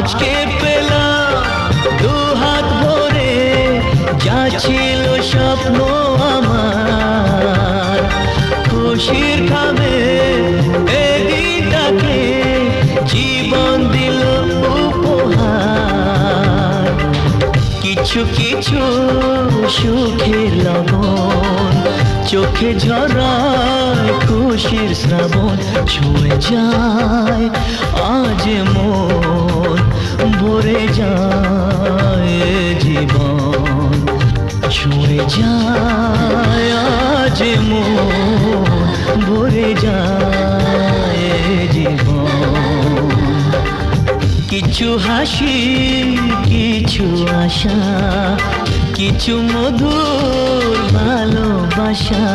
আজকে পেলাম দু হাত ভরে যা ছিল স্বপ্ন আমার, খুশির খাবে এদিনটাকে জীবন দিল উপহার। কিছু কিছু সুখের লবণ চোখে ঝরায় খুশির শ্রাবণ, ছুঁয়ে যায় আজ মন, ভরে যায় জীবন, ছুঁয়ে যায় আজ মন, ভরে যায় জীবন। কিছু হাসি কিছু আশা, কিছু মধুর ভালোবাসা।